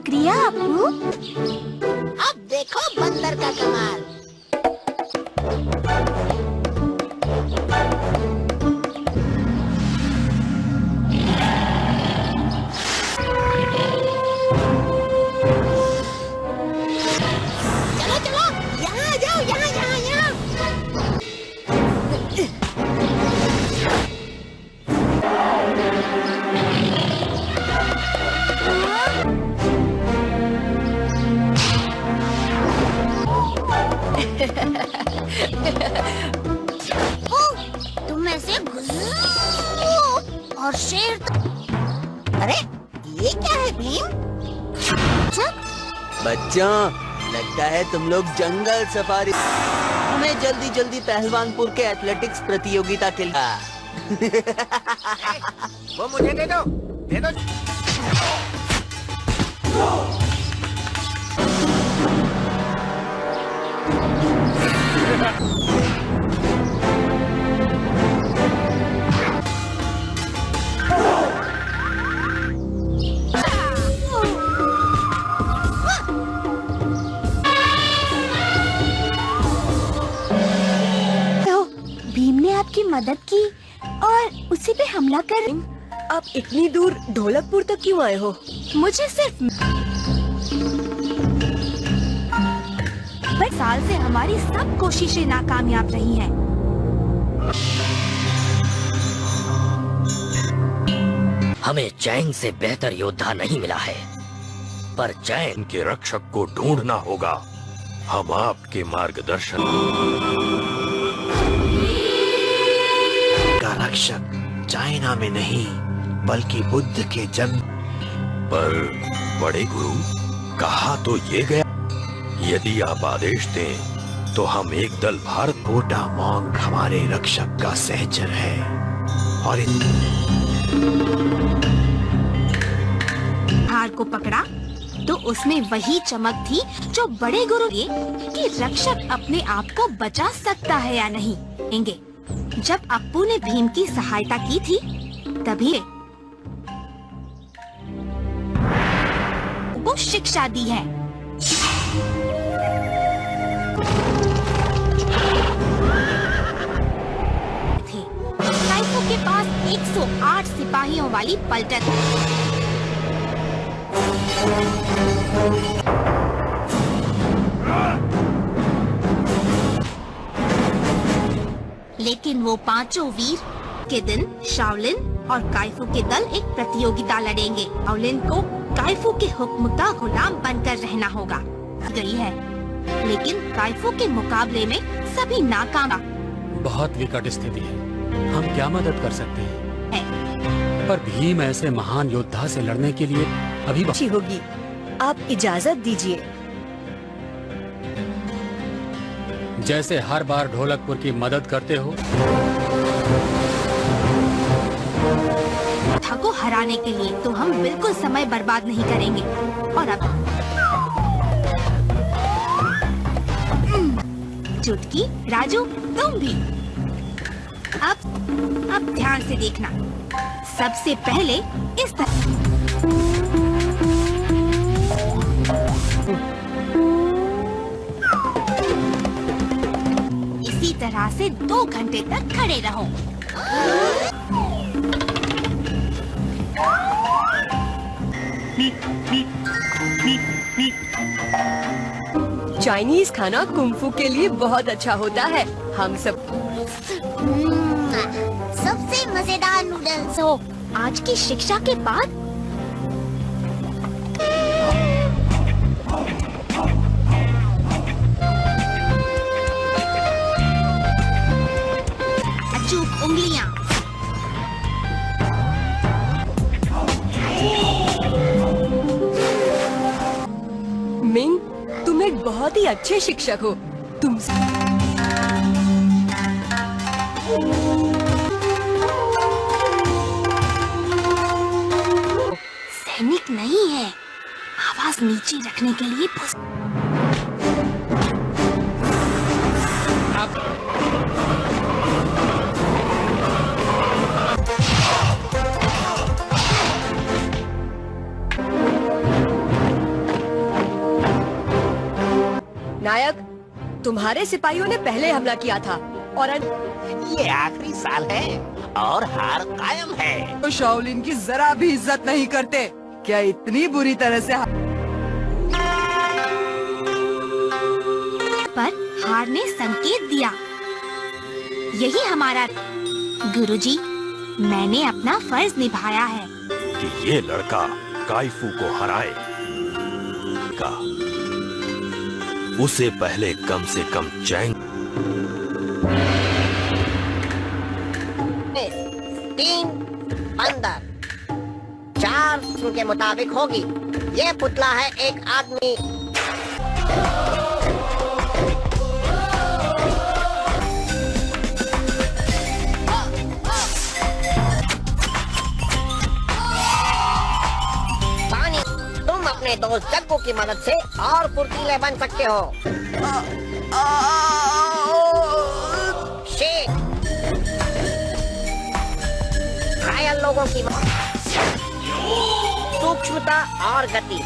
शुक्रिया अप्पू। अब देखो बंदर का कमाल। चलो चलो, यहाँ आ जाओ, यहाँ यहाँ यहाँ। तुम ऐसे और शेर अरे ये क्या है भीम? बच्चों, लगता है तुम लोग जंगल सफारी। हमें जल्दी जल्दी पहलवानपुर के एथलेटिक्स प्रतियोगिता के लिए। वो मुझे दे दो, दे दो। भीम ने आपकी मदद की और उसी पे हमला कर। आप इतनी दूर ढोलकपुर तक क्यों आए हो? मुझे सिर्फ साल से हमारी सब कोशिशें नाकामयाब रही हैं। हमें चैंग से बेहतर योद्धा नहीं मिला है, पर चैंग के रक्षक को ढूंढना होगा। हम आपके मार्गदर्शन का रक्षक चाइना में नहीं बल्कि बुद्ध के जन्म पर बड़े गुरु कहा तो ये गया, यदि आप आदेश दें तो हम एक दल भारत। छोटा मोंग हमारे रक्षक का सहचर है और हार को पकड़ा तो उसमें वही चमक थी जो बड़े गुरु ये कि रक्षक अपने आप को बचा सकता है या नहीं। एंगे जब अप्पू ने भीम की सहायता की थी तभी को शिक्षा दी है। काइफू के पास 108 सिपाहियों वाली पलटन। लेकिन वो पांचों वीर के दिन शाओलिन और काइफू के दल एक प्रतियोगिता लड़ेंगे। शाओलिन को काइफू के हुक्म का गुलाम बनकर रहना होगा। गई है, लेकिन काइफू के मुकाबले में सभी नाकाम। बहुत विकट स्थिति है, हम क्या मदद कर सकते हैं? पर भीम ऐसे महान योद्धा से लड़ने के लिए अभी अच्छी होगी। आप इजाजत दीजिए। जैसे हर बार ढोलकपुर की मदद करते हो। को हराने के लिए तो हम बिल्कुल समय बर्बाद नहीं करेंगे। और अब चुटकी, राजू तुम भी। अब ध्यान से देखना। सबसे पहले इस तरह इसी तरह से 2 घंटे तक खड़े रहो। चाइनीज खाना कुंफू के लिए बहुत अच्छा होता है। हम सब सबसे मजेदार नूडल्स हो। आज की शिक्षा के बाद अचूक उंगलियां। मिंग, तुम एक बहुत ही अच्छे शिक्षक हो। तुम सैनिक नहीं है। आवाज नीचे रखने के लिए नायक, तुम्हारे सिपाहियों ने पहले हमला किया था और ये आखिरी साल है और हार कायम है। तो शाओलिन की जरा भी इज्जत नहीं करते। क्या इतनी बुरी तरह से पर हार ने संकेत दिया। यही हमारा गुरुजी, मैंने अपना फर्ज निभाया है कि ये लड़का काइफू को हराए का उसे पहले कम से कम चैंग 3 अंदर 4 के मुताबिक होगी। ये पुतला है एक आदमी। पानी, तुम अपने दोस्त जग्गू की मदद से और फुर्तीले बन सकते हो। शेख, घायल लोगों की सूक्ष्मता और गति।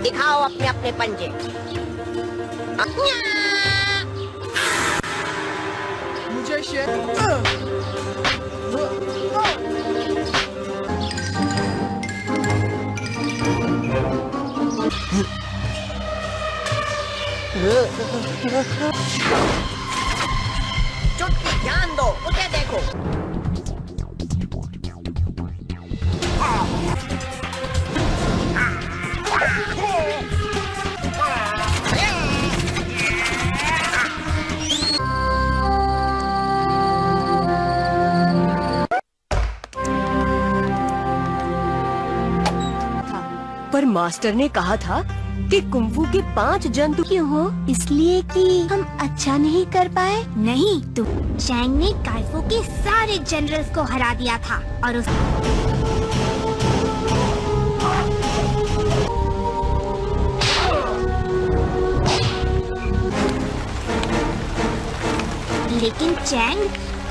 दिखाओ अपने अपने पंजे। मुझे चुटकी जान दो, उसे देखो। पर मास्टर ने कहा था कि कुंफू के 5 जंतु क्यों हो? इसलिए कि हम अच्छा नहीं कर पाए? नहीं, तुम चैंग ने काइफू के सारे जनरल्स को हरा दिया था और उस लेकिन चैंग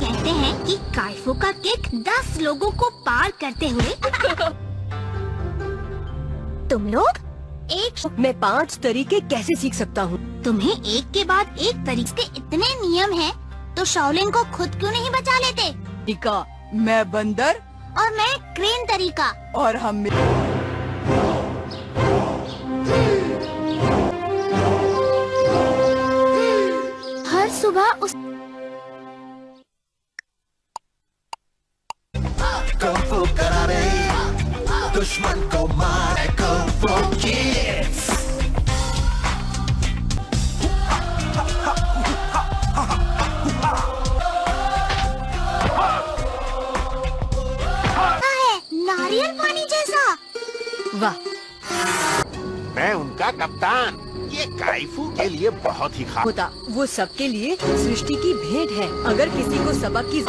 कहते हैं कि काइफू का किक 10 लोगों को पार करते हुए तुम लोग मैं 5 तरीके कैसे सीख सकता हूँ? तुम्हें एक के बाद एक तरीके के इतने नियम हैं, तो शाओलिन को खुद क्यों नहीं बचा लेते? तरीका, मैं बंदर और मैं क्रेन तरीका। और हम हर सुबह उस दुश्मन को मारे कुंफू किड्स। नारियल पानी जैसा। वाह, मैं उनका कप्तान। ये काइफू के लिए बहुत ही खास होता। वो सबके लिए सृष्टि की भेंट है। अगर किसी को सबक की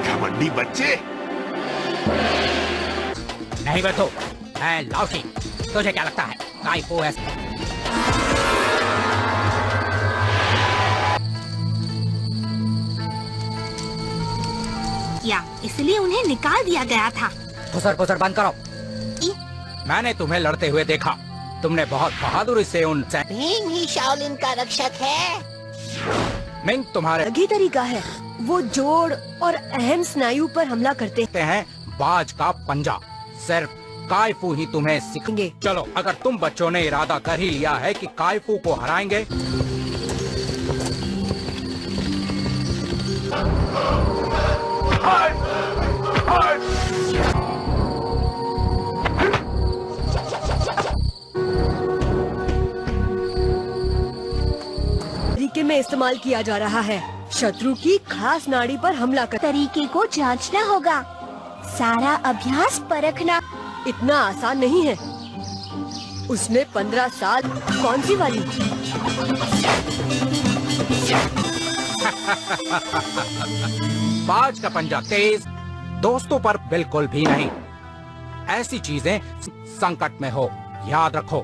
घमंडी बच्चे। नहीं बैठो, मैं लाउसी। तुझे क्या लगता है काइफू है? क्या इसलिए उन्हें निकाल दिया गया था? फुसर बंद करो। मैंने तुम्हें लड़ते हुए देखा। तुमने बहुत बहादुरी से उन भीम ही शाओलिन का रक्षक है। मिंग तुम्हारे अलग ही तरीका है। वो जोड़ और अहम स्नायु पर हमला करते हैं। बाज का पंजा सिर्फ काइफू ही तुम्हें सिखाएंगे। चलो, अगर तुम बच्चों ने इरादा कर ही लिया है कि काइफू को हराएंगे, तरीके में इस्तेमाल किया जा रहा है। शत्रु की खास नाड़ी पर हमला कर तरीके को जांचना होगा। सारा अभ्यास परखना इतना आसान नहीं है। उसने 15 साल। कौन सी वाली? बाज का पंजा तेज, दोस्तों पर बिल्कुल भी नहीं। ऐसी चीजें संकट में हो, याद रखो।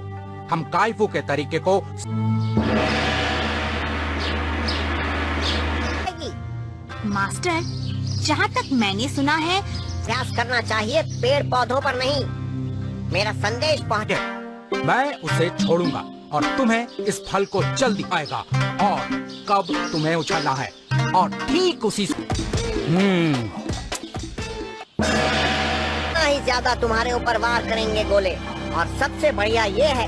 हम काइफू के तरीके को मास्टर, जहाँ तक मैंने सुना है, प्रयास करना चाहिए, पेड़ पौधों पर नहीं। मेरा संदेश पहुँचे। मैं उसे छोड़ूंगा और तुम्हें इस फल को जल्दी आएगा और कब तुम्हें उछलना है और ठीक उसी इतना ही ज्यादा तुम्हारे ऊपर वार करेंगे गोले। और सबसे बढ़िया ये है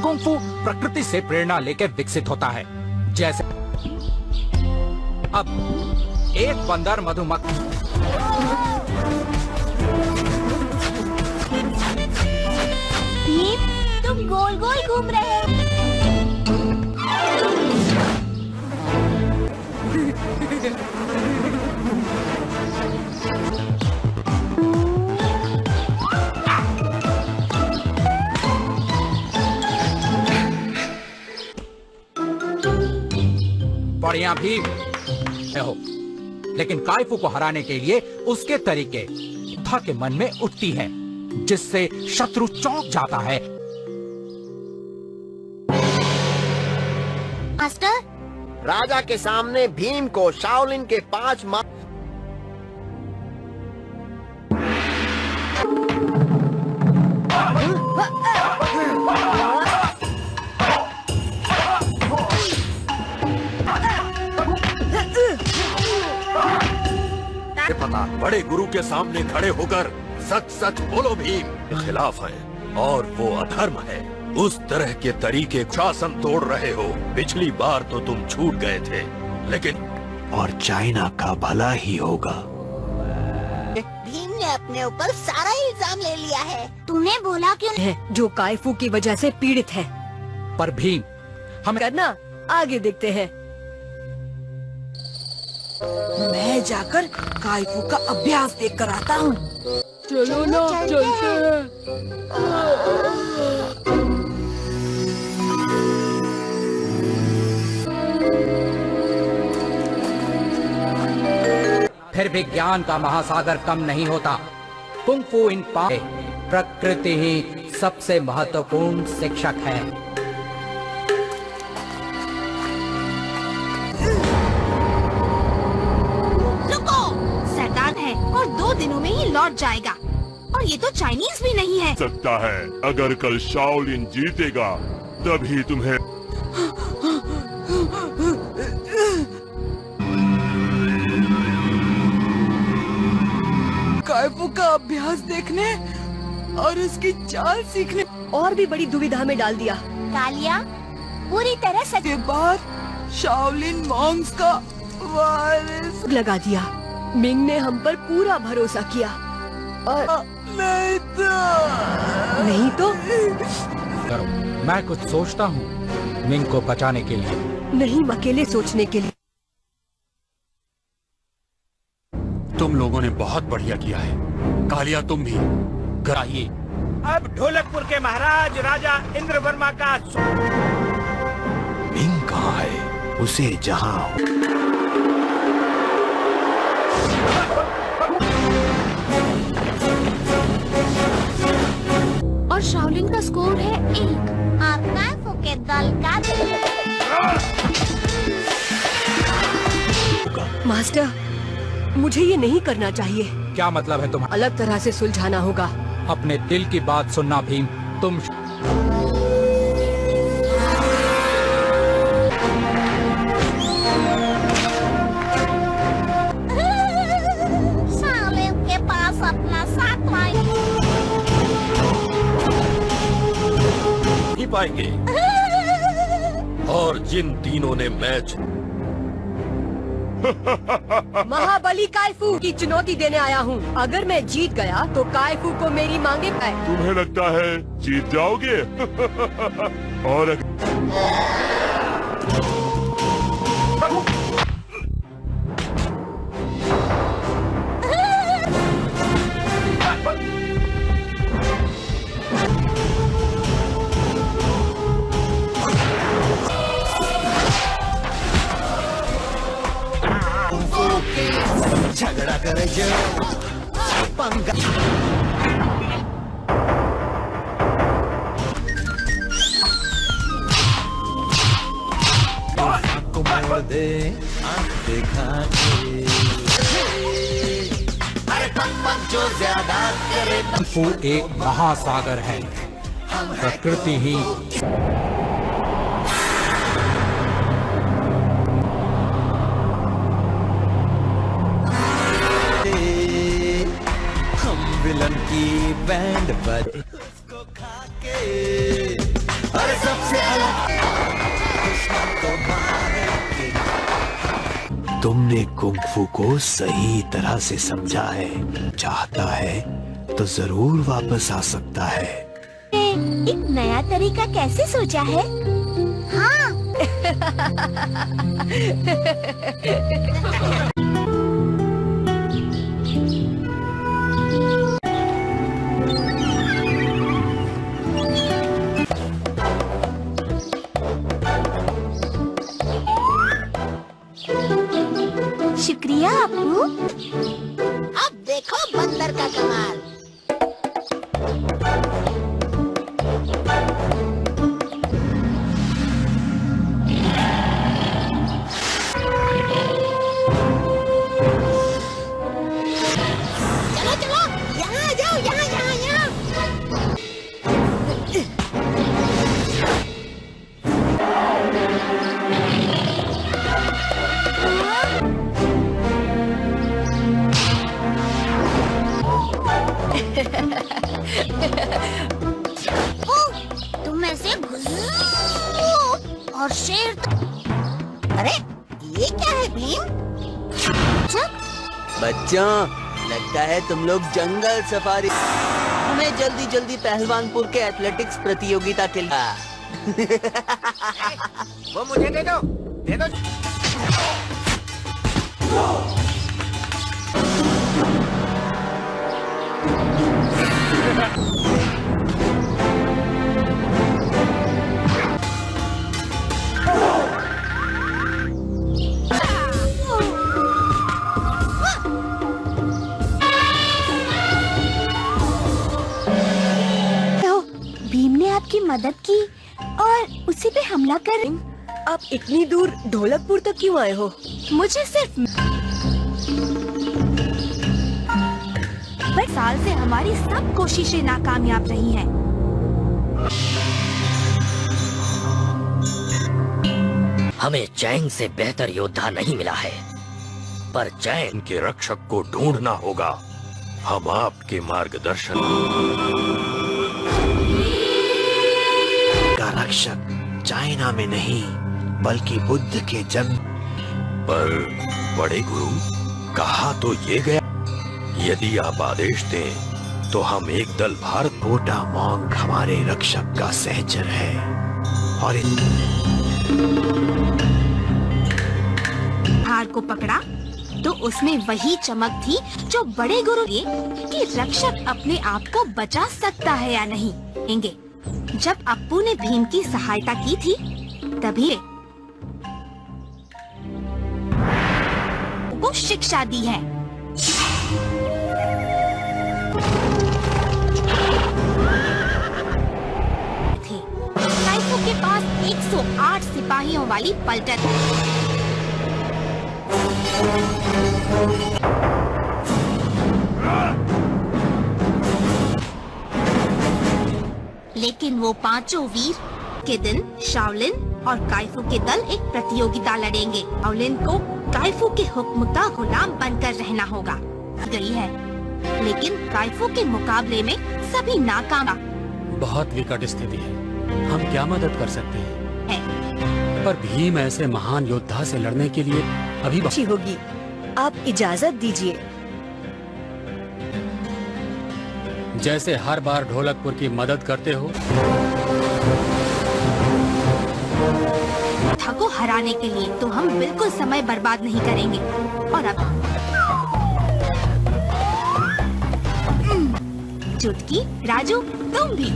कुंफू प्रकृति से प्रेरणा लेकर विकसित होता है। जैसे अब एक बंदर मधुमक्खी भीम, तुम गोल गोल घूम रहे हो। बढ़िया भीम हो, लेकिन काइफू को हराने के लिए उसके तरीके योद्धा के मन में उठती है, जिससे शत्रु चौंक जाता है। मास्टर, राजा के सामने भीम को शाओलिन के 5 पता बड़े गुरु के सामने खड़े होकर सच सच बोलो भीम के खिलाफ है और वो अधर्म है। उस तरह के तरीके शासन तोड़ रहे हो। पिछली बार तो तुम छूट गए थे, लेकिन और चाइना का भला ही होगा। भीम ने अपने ऊपर सारा इल्जाम ले लिया है। तूने बोला क्यों? है जो काइफू की वजह से पीड़ित है। पर भीम हम करना, आगे देखते हैं। मैं जाकर काइफू का अभ्यास देख कर आता हूँ। चलो ना, चलते हैं। फिर भी ज्ञान का महासागर कम नहीं होता। कुंफू इन प्रकृति ही सबसे महत्वपूर्ण शिक्षक है। सरदार है और 2 दिनों में ही लौट जाएगा, और ये तो चाइनीज भी नहीं है। सकता है अगर कल शाओलिन जीतेगा तभी तुम्हें। काइफू का अभ्यास देखने और उसकी चाल सीखने और भी बड़ी दुविधा में डाल दिया। कालिया पूरी तरह सच के बाद शाओलिन मॉन्क्स का वारिस लगा दिया। मिंग ने हम पर पूरा भरोसा किया और नहीं तो करो, मैं कुछ सोचता हूँ मिंग को बचाने के लिए। नहीं, अकेले सोचने के लिए। तुम लोगों ने बहुत बढ़िया किया है। कालिया तुम भी कराइए। अब ढोलकपुर के महाराज राजा इंद्रवर्मा का मिंग कहाँ है? उसे जहाँ और शाओलिन का स्कोर है 1। और काइफू के दल का मास्टर, मुझे ये नहीं करना चाहिए। क्या मतलब है तुम्हारा? अलग तरह से सुलझाना होगा। अपने दिल की बात सुनना भीम। तुम शाओलिन के पास अपना साथ नहीं पाएंगे। और जिन तीनों ने मैच महाबली काइफू की चुनौती देने आया हूँ। अगर मैं जीत गया तो काइफू को मेरी मांगे पाए। तुम्हें लगता है जीत जाओगे? और झगड़ा करे जो पंगा को मोड़ दे आंख दिखा के अरे पक जो ज्यादा करे। वो एक महासागर है, प्रकृति ही हम विलन की बैंड बज उसको खा के अरे सबसे अलग तो मारेंगे। तुमने कुंग-फू को सही तरह से समझा है, चाहता है तो जरूर वापस आ सकता है। एक नया तरीका कैसे सोचा है? हाँ। शुक्रिया अप्पू। अब देखो बंदर का कमाल। चलो चलो यहाँ आ जाओ, यहाँ यहाँ यहाँ। तुम ऐसे और शेर। अरे ये क्या है भीम? बच्चों, लगता है तुम लोग जंगल सफारी। हमें जल्दी जल्दी पहलवानपुर के एथलेटिक्स प्रतियोगिता के लिए। वो मुझे दे दो, दे दो। भीम ने आपकी मदद की और उसी पे हमला कर। आप इतनी दूर ढोलकपुर तक क्यों आए हो? मुझे सिर्फ साल से हमारी सब कोशिशें नाकामयाब रही हैं। हमें चैंग से बेहतर योद्धा नहीं मिला है, पर चैंग के रक्षक को ढूंढना होगा। हम आपके मार्गदर्शन का रक्षक चाइना में नहीं बल्कि बुद्ध के जन्म पर बड़े गुरु कहा तो ये गया, यदि आप आदेश दें तो हम एक दल भारत। कोटा मोंग हमारे रक्षक का सहचर है और हार को पकड़ा तो उसमें वही चमक थी जो बड़े गुरु ने कि रक्षक अपने आप को बचा सकता है या नहीं। जब अप्पू ने भीम की सहायता की थी तभी को शिक्षा दी है। काइफू के पास 108 सिपाहियों वाली पलटन है। लेकिन वो पांचों वीर के दिन शाओलिन और काइफू के दल एक प्रतियोगिता लड़ेंगे। शाओलिन को काइफू के हुक्म का गुलाम बनकर रहना होगा। गई है, लेकिन काइफू के मुकाबले में सभी नाकाम। बहुत विकट स्थिति है, हम क्या मदद कर सकते हैं? पर भीम ऐसे महान योद्धा से लड़ने के लिए अभी अच्छी होगी। आप इजाजत दीजिए। जैसे हर बार ढोलकपुर की मदद करते हो। था को हराने के लिए तो हम बिल्कुल समय बर्बाद नहीं करेंगे। और अब चुटकी, राजू, तुम भी।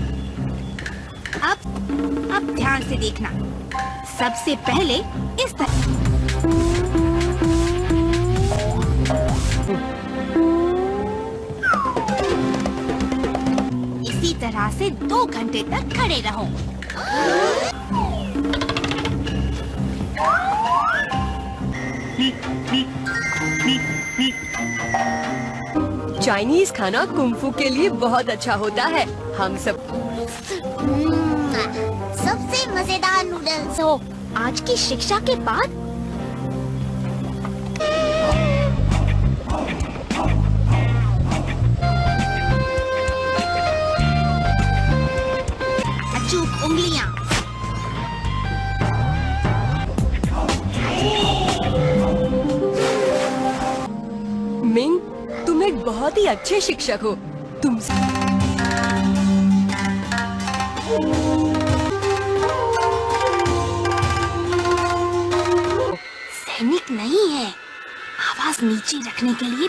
अब ध्यान से देखना। सबसे पहले इस तरह यहाँ से 2 घंटे तक खड़े रहो। चाइनीज खाना कुंफू के लिए बहुत अच्छा होता है। हम सब सबसे मजेदार नूडल्स हो। आज की शिक्षा के बाद अचूक उंगलियां। मिंग, तुम एक बहुत ही अच्छे शिक्षक हो। तुम सैनिक नहीं है। आवाज नीचे रखने के लिए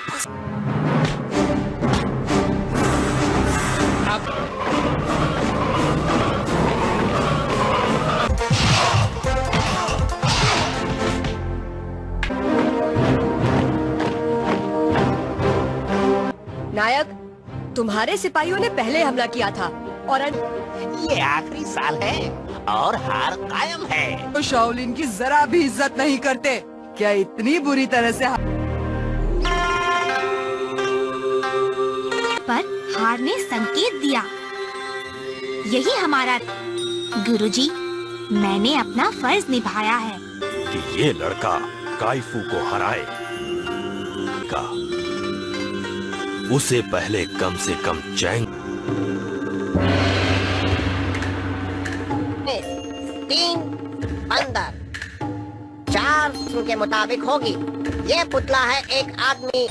नायक, तुम्हारे सिपाहियों ने पहले हमला किया था और ये आखिरी साल है और हार कायम है। तो शाओलिन की जरा भी इज्जत नहीं करते। क्या इतनी बुरी तरह से पर हार ने संकेत दिया। यही हमारा गुरुजी, मैंने अपना फर्ज निभाया है कि ये लड़का काइफू को हराए का उसे पहले कम से कम चैंग 3 अंदर 4 के मुताबिक होगी। ये पुतला है एक आदमी।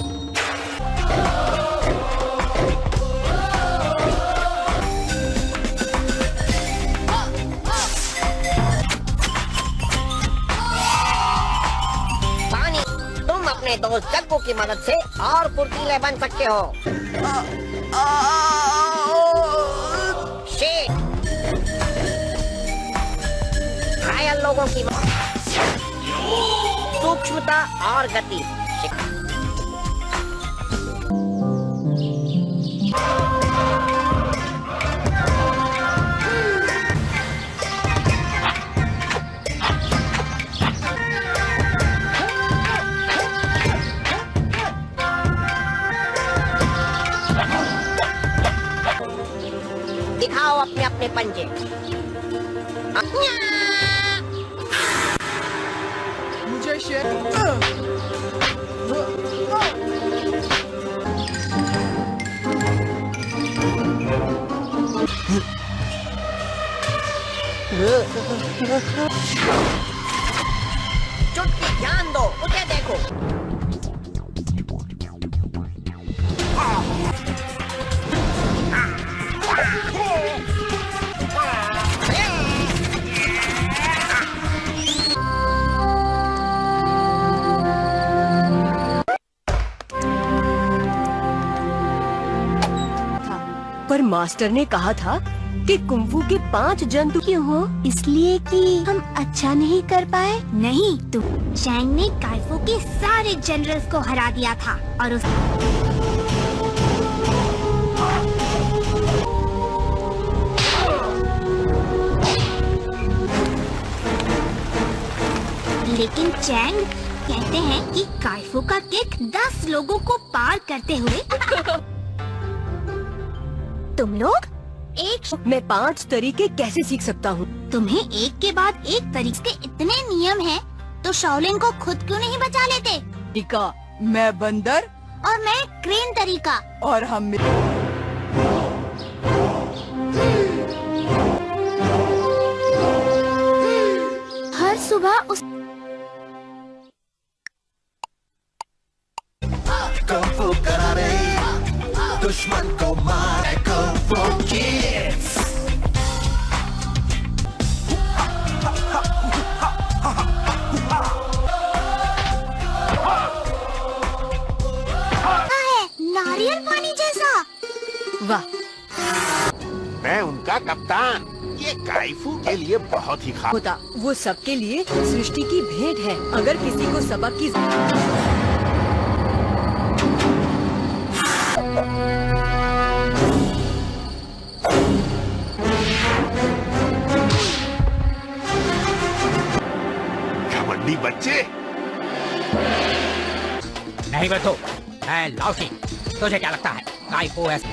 पानी, तुम अपने दोस्त जग्गू की मदद से और फुर्तीले बन सकते हो। शेर, घायल लोगों की सूक्ष्मता और गति। दिखाओ अपने अपने पंजे। मुझे शेर चुटकी ध्यान दो, उसे देखो। पर मास्टर ने कहा था कि कुंफू के 5 जंतु क्यों हो? इसलिए कि हम अच्छा नहीं कर पाए? नहीं, तो चैंग ने काइफू के सारे जनरल्स को हरा दिया था और उस लेकिन चैंग कहते हैं कि काइफू का किक 10 लोगों को पार करते हुए तुम लोग मैं 5 तरीके कैसे सीख सकता हूँ? तुम्हें एक के बाद एक तरीके के इतने नियम हैं, तो शाओलिन को खुद क्यों नहीं बचा लेते? तरीका, मैं बंदर और मैं क्रेन तरीका। और हम हर सुबह उस कुंफू करारे, दुश्मन को मारे कुंफू किड्स। नारियल पानी जैसा। वाह, मैं उनका कप्तान। ये काइफू के लिए बहुत ही खास होता। वो सबके लिए सृष्टि की भेंट है। अगर किसी को सबक की बच्चे। नहीं बैठो, मैं लाओशी। तुझे क्या लगता है काइफू ऐसा?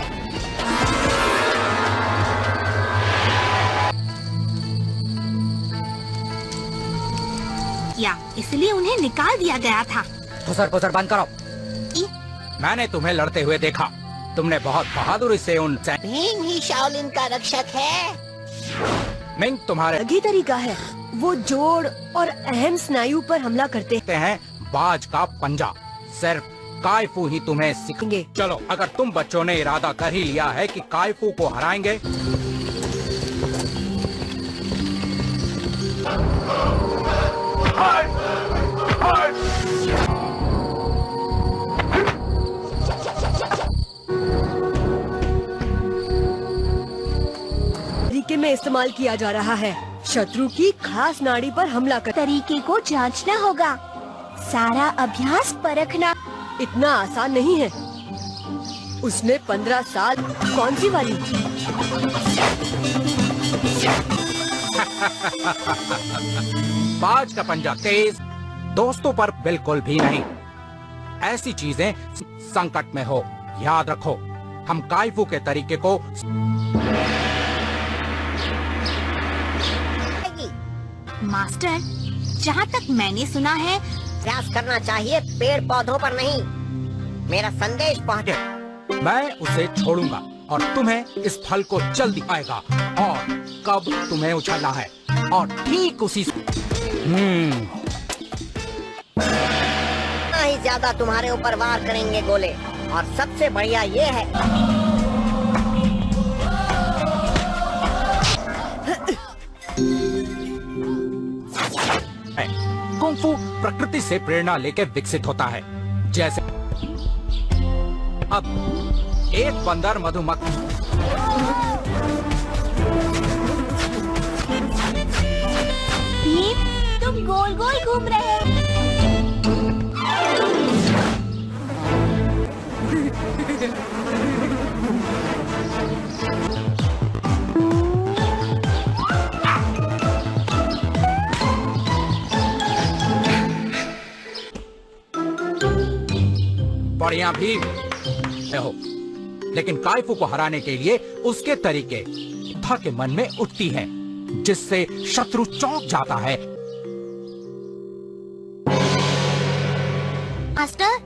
या इसलिए उन्हें निकाल दिया गया था। फुसर फुसर बंद करो। मैंने तुम्हें लड़ते हुए देखा। तुमने बहुत बहादुरी से उन भीम ही शाओलिन का रक्षक है। मिंग तुम्हारे अलग ही तरीका है। वो जोड़ और अहम स्नायु पर हमला करते हैं। बाज का पंजा सिर्फ काइफू ही तुम्हें सिखाएंगे। चलो, अगर तुम बच्चों ने इरादा कर ही लिया है कि काइफू को हराएंगे, तरीके में इस्तेमाल किया जा रहा है। शत्रु की खास नाड़ी पर हमला कर तरीके को जांचना होगा। सारा अभ्यास परखना इतना आसान नहीं है। उसने 15 साल कौन सी वाली? बाज का पंजा तेज, दोस्तों पर बिल्कुल भी नहीं। ऐसी चीजें संकट में हो, याद रखो। हम काइफू के तरीके को मास्टर, जहाँ तक मैंने सुना है, प्रयास करना चाहिए, पेड़ पौधों पर नहीं। मेरा संदेश पहुँचे। मैं उसे छोड़ूंगा और तुम्हें इस फल को जल्दी आएगा। और कब तुम्हें उछलना है, और ठीक उसी इतना ही ज्यादा तुम्हारे ऊपर वार करेंगे गोले। और सबसे बढ़िया ये है, कुंफू प्रकृति से प्रेरणा लेकर विकसित होता है। जैसे अब एक बंदर मधुमक्खी भीम, तुम गोल गोल घूम रहे हो। बढ़िया भीम हो, लेकिन काइफू को हराने के लिए उसके तरीके योद्धा के मन में उठती है, जिससे शत्रु चौंक जाता है। मास्टर,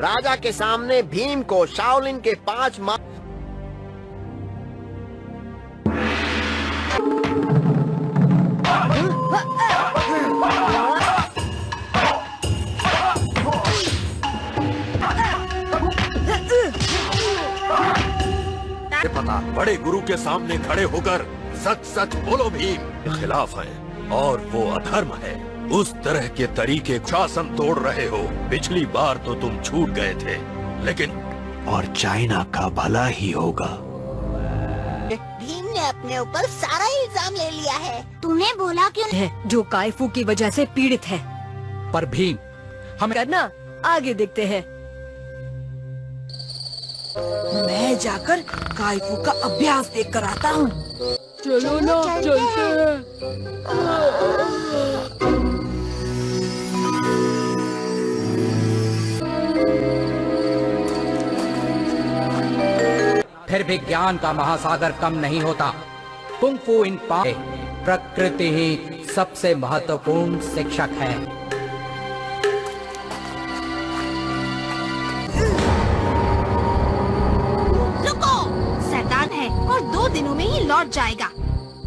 राजा के सामने भीम को शाओलिन के 5 पता बड़े गुरु के सामने खड़े होकर सच सच बोलो भीम के खिलाफ है और वो अधर्म है। उस तरह के तरीके शासन तोड़ रहे हो। पिछली बार तो तुम छूट गए थे, लेकिन और चाइना का भला ही होगा। भीम ने अपने ऊपर सारा इल्जाम ले लिया है। तूने बोला क्यों है जो काइफू की वजह से पीड़ित है। पर भीम, हम करना आगे देखते हैं। मैं जाकर काइफू का अभ्यास देख कर आता हूँ। चलो ना, चलते हैं। फिर भी ज्ञान का महासागर कम नहीं होता। कुंफू इन प्रकृति ही सबसे महत्वपूर्ण शिक्षक है। रुको, शैतान है और 2 दिनों में ही लौट जाएगा।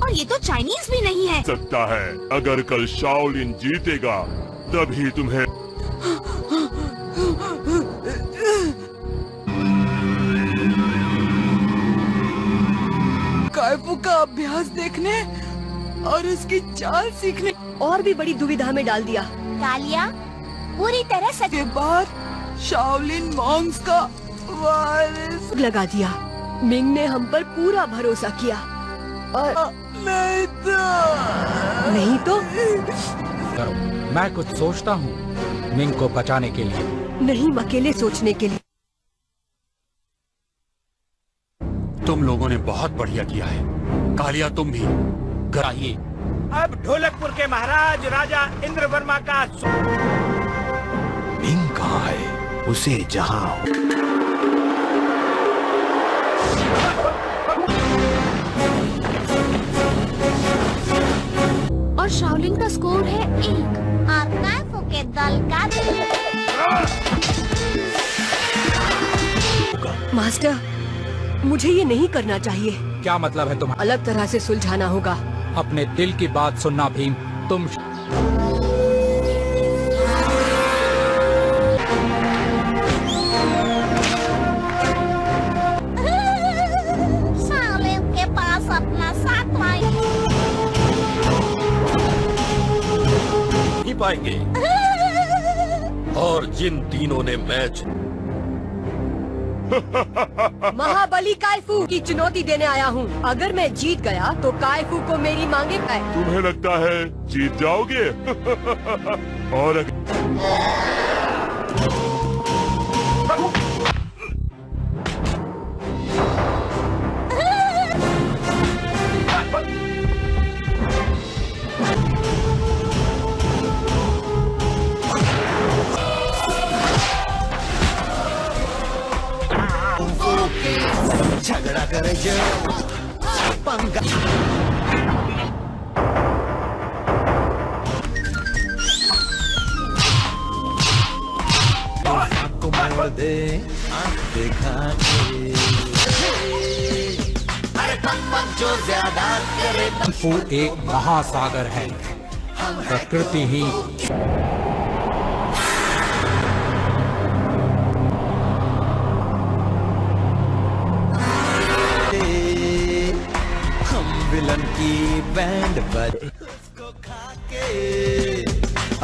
और ये तो चाइनीज भी नहीं है। सकता है अगर कल शाओलिन जीतेगा तभी तुम्हें काइफू का अभ्यास देखने और उसकी चाल सीखने और भी बड़ी दुविधा में डाल दिया। कालिया पूरी तरह सच के बाद शाओलिन मॉन्क्स का वारिस लगा दिया। मिंग ने हम पर पूरा भरोसा किया और नहीं तो करो, मैं कुछ सोचता हूँ मिंग को बचाने के लिए। नहीं, अकेले सोचने के लिए। तुम लोगों ने बहुत बढ़िया किया है। कालिया, तुम भी घर आइए। अब ढोलकपुर के महाराज राजा इंद्र वर्मा का मिंग कहाँ है? उसे जहाँ और शाओलिन का स्कोर है 1 और काइफू के दल का मास्टर, मुझे ये नहीं करना चाहिए। क्या मतलब है तुम्हारा? अलग तरह से सुलझाना होगा। अपने दिल की बात सुनना भीम। तुम शाओलिन के पास अपना सातवां नहीं पाएंगे। और जिन तीनों ने मैच महाबली काइफू की चुनौती देने आया हूँ। अगर मैं जीत गया तो काइफू को मेरी मांगे पाए। तुम्हें लगता है जीत जाओगे? और झगड़ा करे जो पंगा को मोड़ दे आँख दिखा के। अरे पक जो ज्यादा करे। वो एक महासागर है। प्रकृति ही विलन की बैंड बज उसको खा के।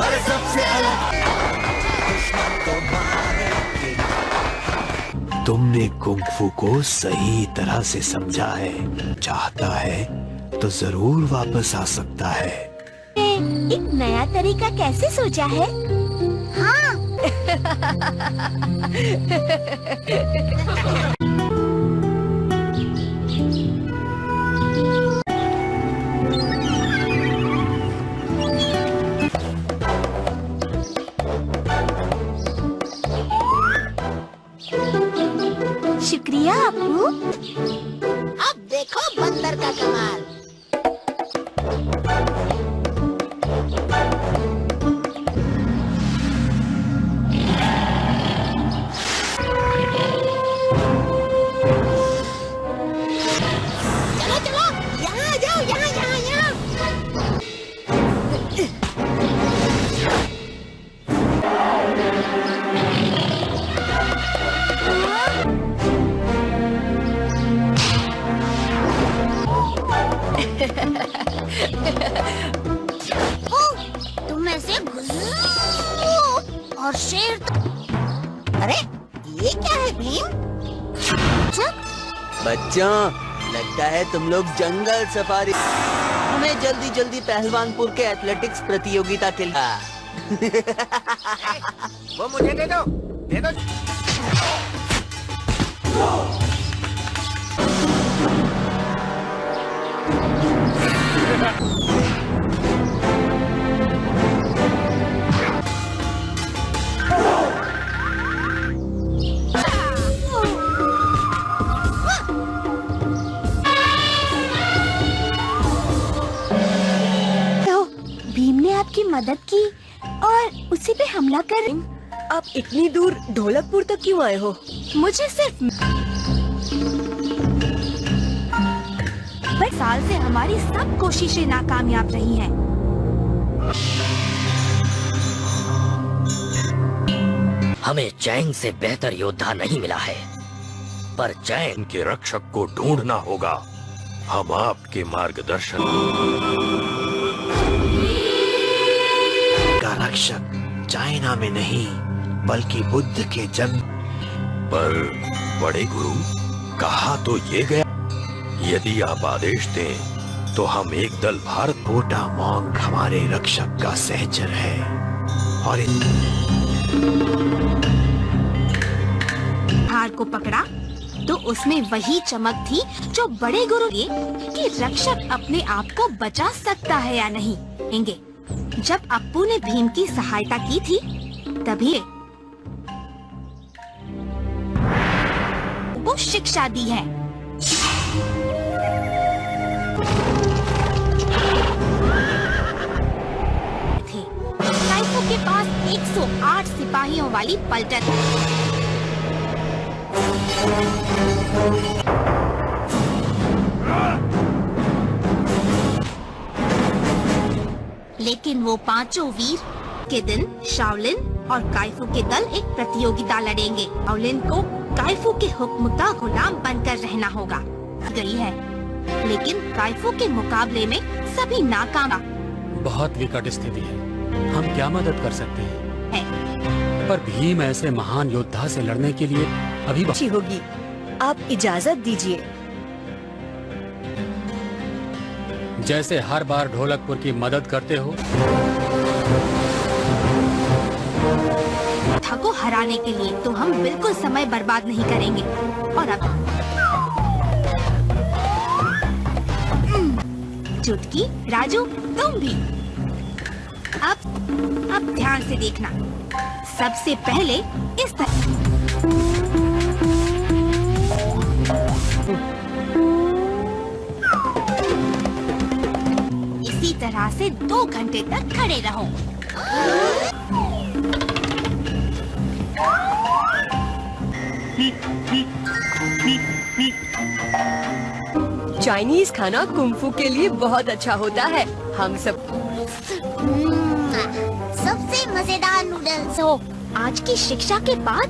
अरे सबसे अलग दुश्मन को मारेंगे। तुमने कुंग-फू को सही तरह से समझा है। चाहता है तो जरूर वापस आ सकता है। एक नया तरीका कैसे सोचा है? हाँ। शुक्रिया अप्पू। अब देखो बंदर का कमाल। चलो चलो, यहाँ आ जाओ, यहाँ यहाँ यहाँ। तुम ऐसे और शेर। अरे ये क्या है भीम? बच्चों, लगता है तुम लोग जंगल सफारी। हमें जल्दी जल्दी पहलवानपुर के एथलेटिक्स प्रतियोगिता के लिए। वो मुझे दे दो, दे दो। भीम ने आपकी मदद की और उसी पे हमला कर। आप इतनी दूर ढोलकपुर तक क्यों आए हो? मुझे सिर्फ बस साल से हमारी सब कोशिशें नाकामयाब रही हैं। हमें चैंग से बेहतर योद्धा नहीं मिला है, पर चैंग के रक्षक को ढूंढना होगा। हम आपके मार्गदर्शन का रक्षक चाइना में नहीं बल्कि बुद्ध के जन्म पर बड़े गुरु कहा तो ये गया, यदि आप आदेश दें तो हम एक दल भारत। गोटा मोंग हमारे रक्षक का सहचर है और हार को पकड़ा तो उसमें वही चमक थी जो बड़े गुरु ये कि रक्षक अपने आप को बचा सकता है या नहीं। जब अप्पू ने भीम की सहायता की थी तभी को शिक्षा दी है। काइफू के पास 108 सिपाहियों वाली पलटन लेकिन वो पांचों वीर के दिन शाओलिन और काइफू के दल एक प्रतियोगिता लड़ेंगे। शाओलिन को काइफू के हुक्म का गुलाम बनकर रहना होगा गई है, लेकिन काइफू के मुकाबले में सभी नाकाम। बहुत विकट स्थिति है, हम क्या मदद कर सकते हैं? पर भीम ऐसे महान योद्धा से लड़ने के लिए अभी अच्छी होगी। आप इजाजत दीजिए। जैसे हर बार ढोलकपुर की मदद करते हो। था को हराने के लिए तो हम बिल्कुल समय बर्बाद नहीं करेंगे। और अब चुटकी, राजू तुम भी। अब ध्यान से देखना। सबसे पहले इस तरह इसी तरह से 2 घंटे तक खड़े रहो। चाइनीज खाना कुंफू के लिए बहुत अच्छा होता है। हम सब सबसे मजेदार नूडल्स हो। आज की शिक्षा के बाद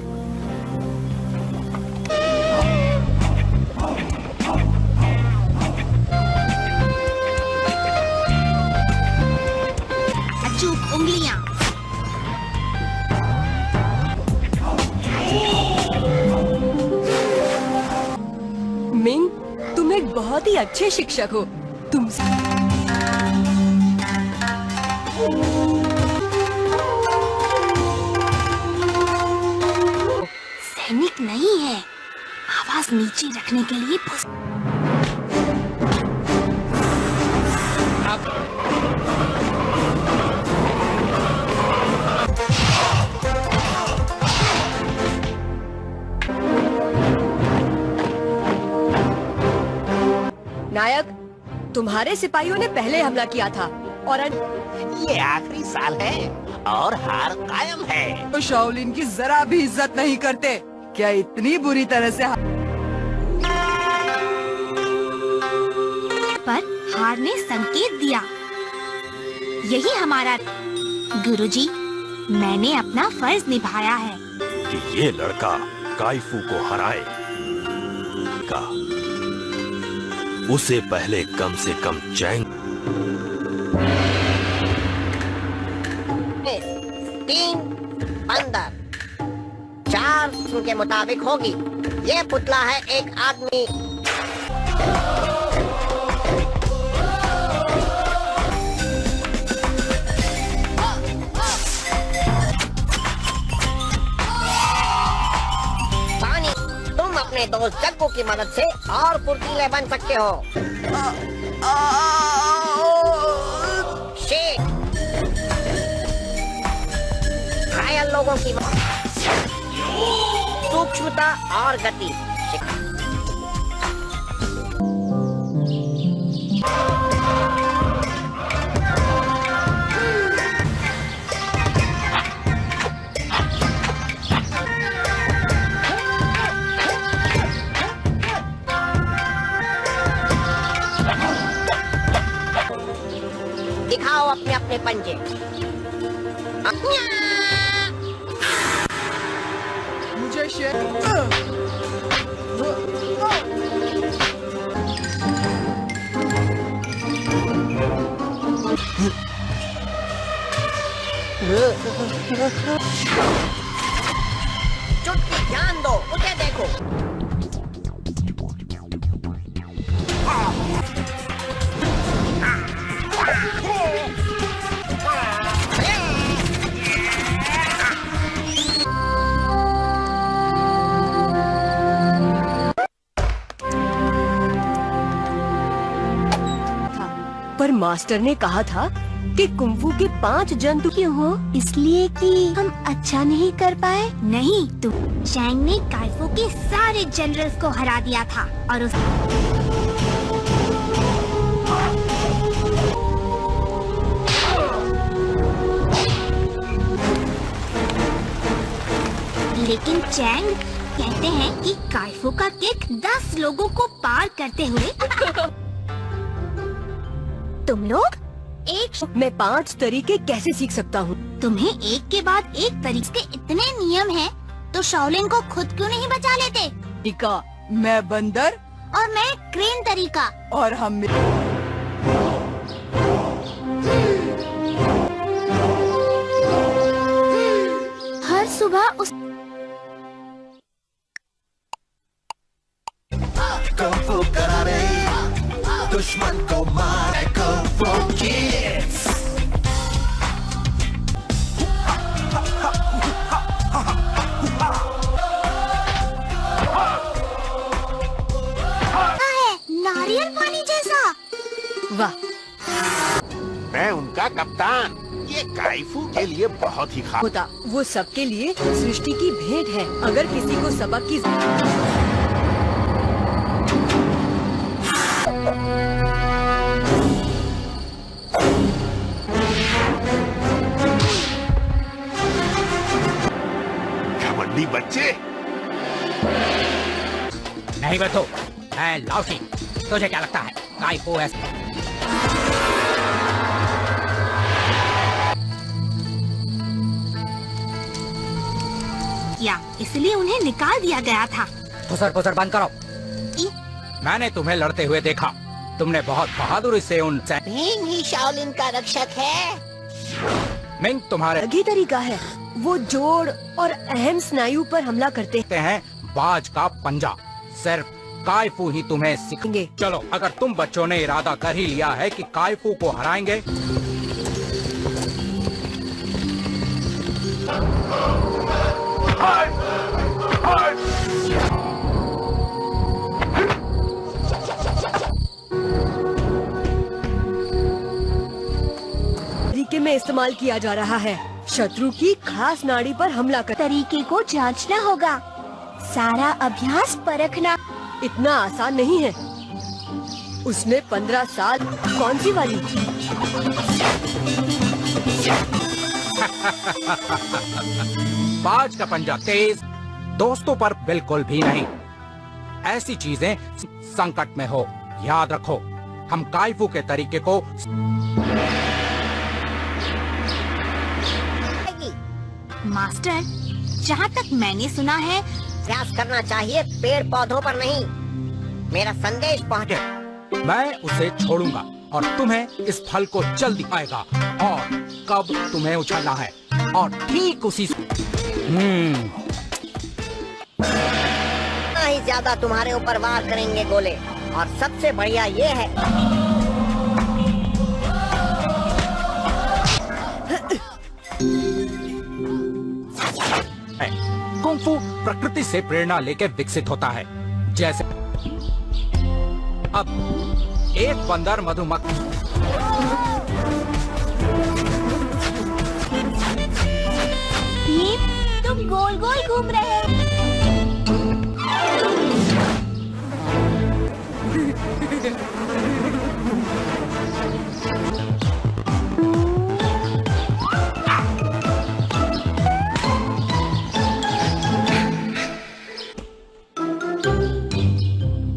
अचूक उंगलियां। मिंग, तुम एक बहुत ही अच्छे शिक्षक हो। तुम सैनिक नहीं है। आवाज नीचे रखने के लिए नायक, तुम्हारे सिपाहियों ने पहले हमला किया था और ये आखिरी साल है और हार कायम है। तो शाओलिन की जरा भी इज्जत नहीं करते। क्या इतनी बुरी तरह से पर हार ने संकेत दिया। यही हमारा गुरुजी, मैंने अपना फर्ज निभाया है कि ये लड़का काइफू को हराए का उसे पहले कम से कम चैंग 3 अंदर 4 के मुताबिक होगी। ये पुतला है एक आदमी। पानी, तुम अपने दोस्त जग्गू की मदद से और फुर्तीले बन सकते हो। शेर, घायल लोगों की सूक्ष्मता और गति। दिखाओ अपने अपने पंजे। मुझे चुटकी ध्यान दो, उसे देखो। पर मास्टर ने कहा था कि कुंफू के 5 जंतु क्यों हो? इसलिए कि हम अच्छा नहीं कर पाए? नहीं, तुम चैंग ने काइफू के सारे जनरल्स को हरा दिया था और उस लेकिन चैंग कहते हैं कि काइफू का किक 10 लोगों को पार करते हुए तुम लोग मैं 5 तरीके कैसे सीख सकता हूँ? तुम्हें एक के बाद एक तरीके के इतने नियम हैं, तो शाओलिन को खुद क्यों नहीं बचा लेते? तरीका, मैं बंदर और मैं क्रेन तरीका और हम हर सुबह उस कुंफू करारे दुश्मन को मारे कुंफू किड्स। नारियल पानी जैसा। वाह, मैं उनका कप्तान। ये काइफू के लिए बहुत ही खास होता। वो सबके लिए सृष्टि की भेंट है। अगर किसी को सबक की घमंडी बच्चे। नहीं बैठो, मैं लाओशी। तुझे क्या लगता है काइफू ऐसा? या इसलिए उन्हें निकाल दिया गया था। फुसर बंद करो। मैंने तुम्हें लड़ते हुए देखा। तुमने बहुत बहादुरी से उन भीम ही शाओलिन का रक्षक है। मिंग तुम्हारे अलग ही तरीका है। वो जोड़ और अहम स्नायु पर हमला करते हैं। बाज का पंजा सिर्फ काइफू ही तुम्हें सिखाएंगे। चलो, अगर तुम बच्चों ने इरादा कर ही लिया है कि काइफू को हराएंगे, तरीके में इस्तेमाल किया जा रहा है। शत्रु की खास नाड़ी पर हमला कर तरीके को जांचना होगा। सारा अभ्यास परखना इतना आसान नहीं है। उसमें 15 साल। कौन सी वाली? बाज का पंजा तेज, दोस्तों पर बिल्कुल भी नहीं। ऐसी चीजें संकट में हो, याद रखो। हम काइफू के तरीके को मास्टर, जहाँ तक मैंने सुना है, प्रयास करना चाहिए, पेड़ पौधों पर नहीं। मेरा संदेश पहुँचे। मैं उसे छोड़ूंगा और तुम्हें इस फल को जल्दी आएगा और कब तुम्हें उछलना है और ठीक उसी ही ज्यादा तुम्हारे ऊपर वार करेंगे गोले। और सबसे बढ़िया ये है कुंफू प्रकृति से प्रेरणा लेकर विकसित होता है। जैसे अब एक बंदर मधुमक्खी तुम गोल गोल घूम रहे हो।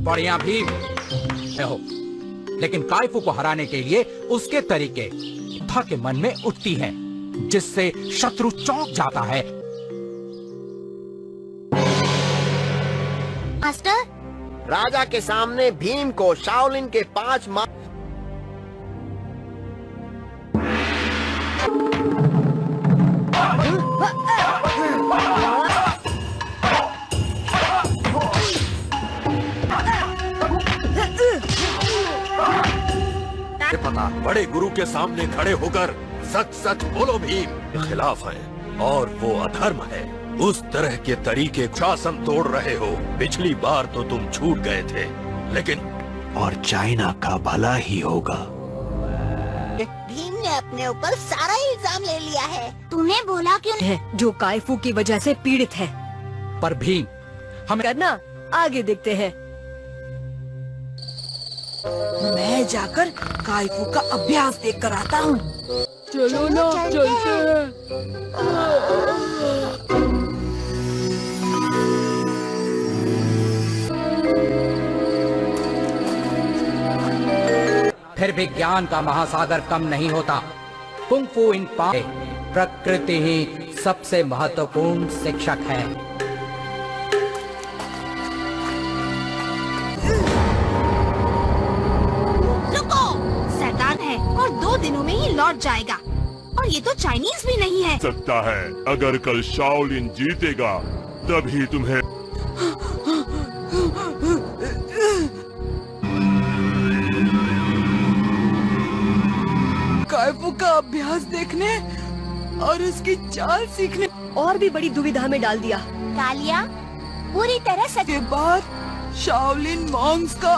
बढ़िया भीम हो, लेकिन काइफू को हराने के लिए उसके तरीके योद्धा के मन में उठती है, जिससे शत्रु चौंक जाता है। मास्टर, राजा के सामने भीम को शाओलिन के 5 पता। बड़े गुरु के सामने खड़े होकर सच सच बोलो भीम के खिलाफ है और वो अधर्म है। उस तरह के तरीके शासन तोड़ रहे हो। पिछली बार तो तुम छूट गए थे, लेकिन और चाइना का भला ही होगा। अपने ऊपर सारा इल्जाम ले लिया है। तूने बोला क्यों है जो काइफू की वजह से पीड़ित है। पर भीम हमें करना आगे देखते हैं। मैं जाकर काइफू का अभ्यास देख कर आता हूँ। चलो ना चलते हैं। फिर भी ज्ञान का महासागर कम नहीं होता। कुंफू इन प्रकृति ही सबसे महत्वपूर्ण शिक्षक है। रुको, शैतान है और 2 दिनों में ही लौट जाएगा। और ये तो चाइनीज भी नहीं है। सकता है अगर कल शाओलिन जीतेगा तभी तुम्हें। काइफू का अभ्यास देखने और उसकी चाल सीखने और भी बड़ी दुविधा में डाल दिया। कालिया पूरी तरह सच के बाद शाओलिन मॉन्क्स का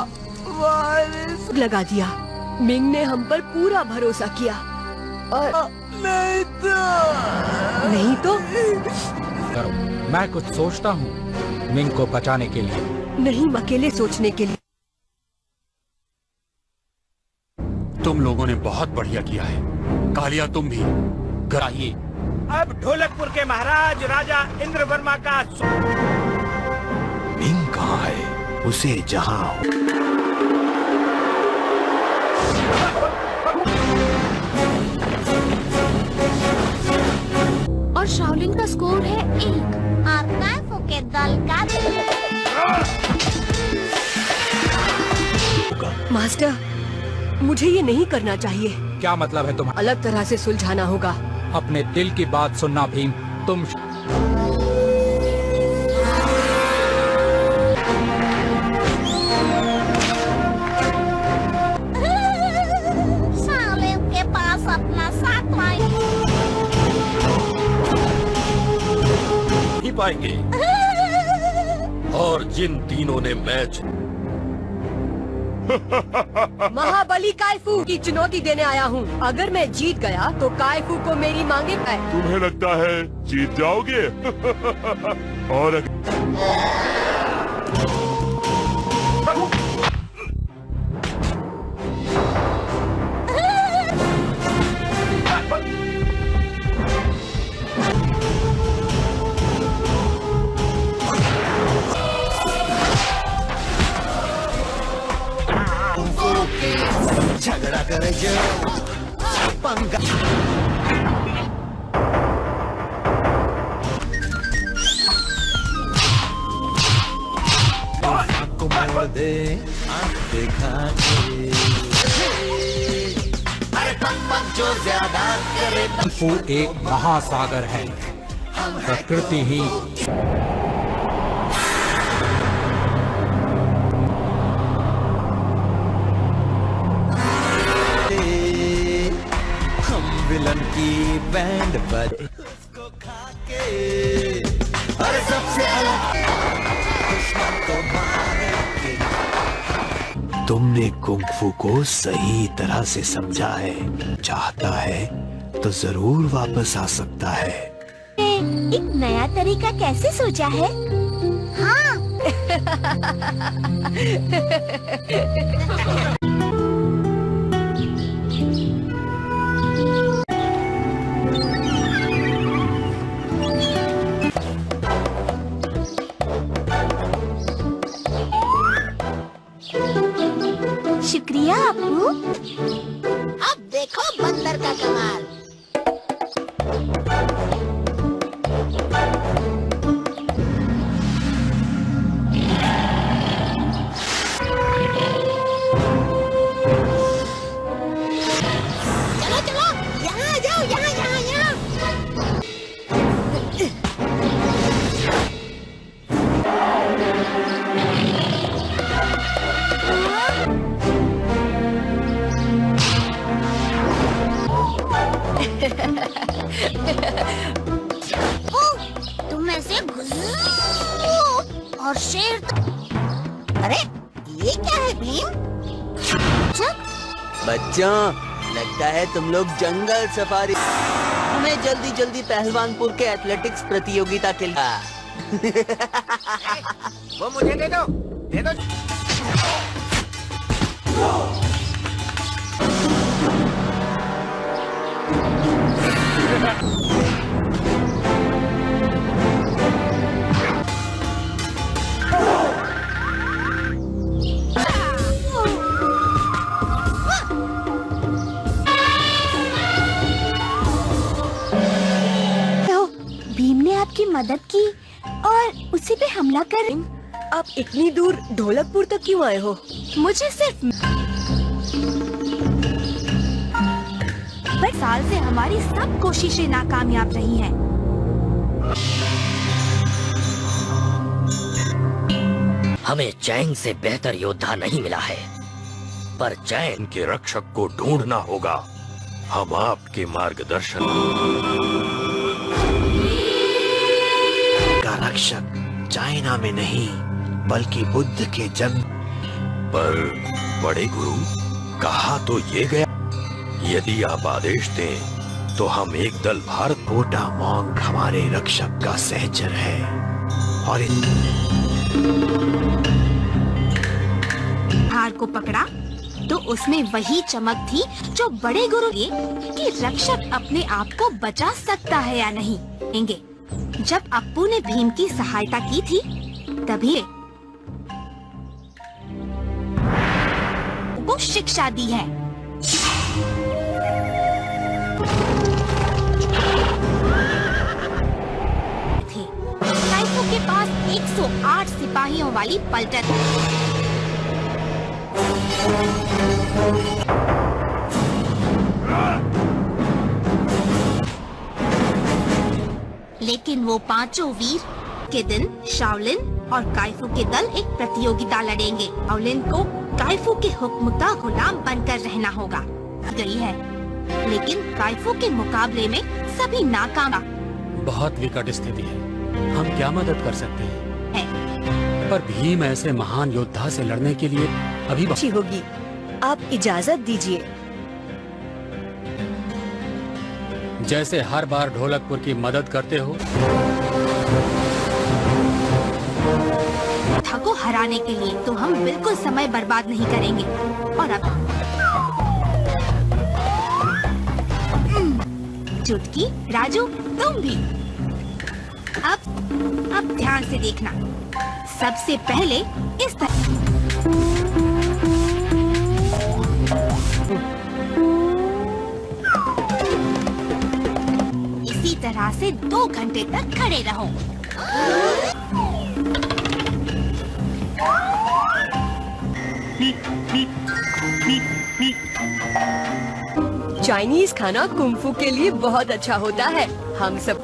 वारिस लगा दिया। मिंग ने हम पर पूरा भरोसा किया और नहीं तो करो, मैं कुछ सोचता हूँ मिंग को बचाने के लिए। नहीं, अकेले सोचने के लिए। तुम लोगों ने बहुत बढ़िया किया है। कालिया तुम भी कराइए। अब ढोलकपुर के महाराज राजा इंद्र वर्मा का मिंग कहाँ है? उसे जहाँ और शाओलिन का स्कोर है 1 और काइफू के दल का मास्टर, मुझे ये नहीं करना चाहिए। क्या मतलब है तुम्हारा? अलग तरह से सुलझाना होगा। अपने दिल की बात सुनना भीम। तुम शाओलिन के पास अपना सातवां ही पाएंगे। और जिन तीनों ने मैच महाबली काइफू की चुनौती देने आया हूँ। अगर मैं जीत गया तो काइफू को मेरी मांगे पाए। तुम्हें लगता है जीत जाओगे? और झगड़ा करे जो पंगा। आँख को मोड़ दे, आँख दिखा के। अरे पक जो ज्यादा करे। कुंफू एक महासागर है। प्रकृति ही विलन की बैंड बज उसको खा के। अरे सबसे अलग दुश्मन को मारेंगे। तुमने कुंफू को सही तरह से समझा है। चाहता है तो जरूर वापस आ सकता है। एक नया तरीका कैसे सोचा है? हाँ। शुक्रिया अप्पू। अब देखो बंदर का कमाल। चलो चलो, यहाँ आ जाओ, यहाँ यहाँ यहाँ। तुम ऐसे और शेर अरे ये क्या है भीम? बच्चों, लगता है तुम लोग जंगल सफारी। हमें जल्दी जल्दी पहलवानपुर के एथलेटिक्स प्रतियोगिता के लिए। वो मुझे दे दो, दे दो। भीम ने आपकी मदद की और उसी पे हमला कर। आप इतनी दूर ढोलकपुर तक क्यों आए हो? मुझे सिर्फ पर साल से हमारी सब कोशिशें नाकामयाब रही हैं। हमें चैंग से बेहतर योद्धा नहीं मिला है, पर चैंग के रक्षक को ढूंढना होगा। हम आपके मार्गदर्शन का रक्षक चाइना में नहीं बल्कि बुद्ध के जन्म पर बड़े गुरु कहा तो ये गया, यदि आप आदेश दें तो हम एक दल भारत। मोटा मोंग हमारे रक्षक का सहचर है और हार को पकड़ा तो उसमें वही चमक थी जो बड़े गुरु ये कि रक्षक अपने आप को बचा सकता है या नहीं। जब अप्पू ने भीम की सहायता की थी तभी को शिक्षा दी है। काइफू के पास 108 सिपाहियों वाली पलटन। लेकिन वो पांचों वीर के दिन शाओलिन और काइफू के दल एक प्रतियोगिता लड़ेंगे। शाओलिन को काइफू के हुक्म का गुलाम बनकर रहना होगा। गई है, लेकिन काइफू के मुकाबले में सभी नाकाम। बहुत विकट स्थिति है, हम क्या मदद कर सकते हैं? पर भीम ऐसे महान योद्धा से लड़ने के लिए अभी अच्छी होगी। आप इजाजत दीजिए। जैसे हर बार ढोलकपुर की मदद करते हो। को हराने के लिए तो हम बिल्कुल समय बर्बाद नहीं करेंगे। और अब चुटकी, राजू तुम भी। अब ध्यान से देखना। सबसे पहले इस तरह इसी तरह से 2 घंटे तक खड़े रहो। चाइनीज खाना कुंफू के लिए बहुत अच्छा होता है। हम सब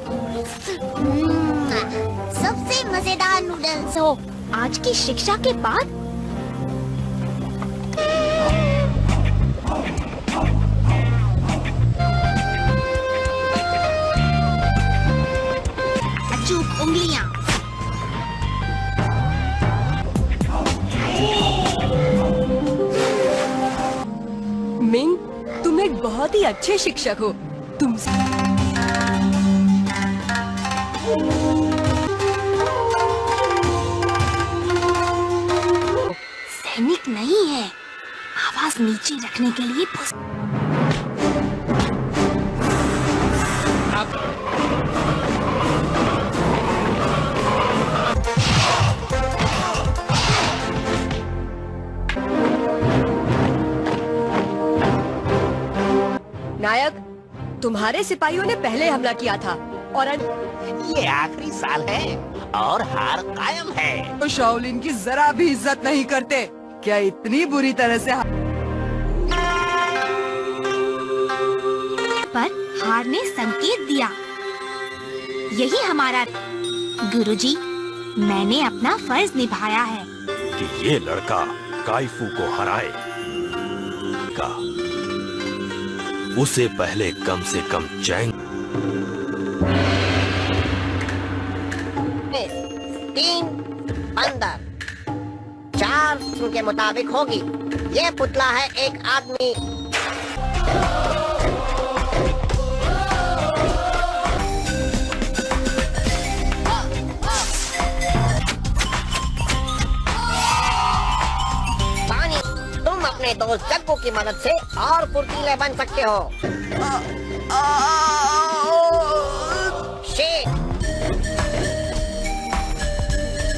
सबसे मजेदार नूडल्स हो। आज की शिक्षा के बाद अचूक उंगलियां। मिंग, तुम एक बहुत ही अच्छे शिक्षक हो। तुम सैनिक नहीं है। आवाज नीचे रखने के लिए नायक, तुम्हारे सिपाहियों ने पहले हमला किया था और ये आखिरी साल है और हार कायम है। तो शाओलिन की जरा भी इज्जत नहीं करते। क्या इतनी बुरी तरह से पर हार ने संकेत दिया। यही हमारा गुरुजी, मैंने अपना फर्ज निभाया है कि ये लड़का काइफू को हराए का उसे पहले कम से कम चैंग 3 अंदर 4 के मुताबिक होगी। ये पुतला है एक आदमी। अपने दोस्त जग्गू की मदद से और फुर्तीले बन सकते हो। शेर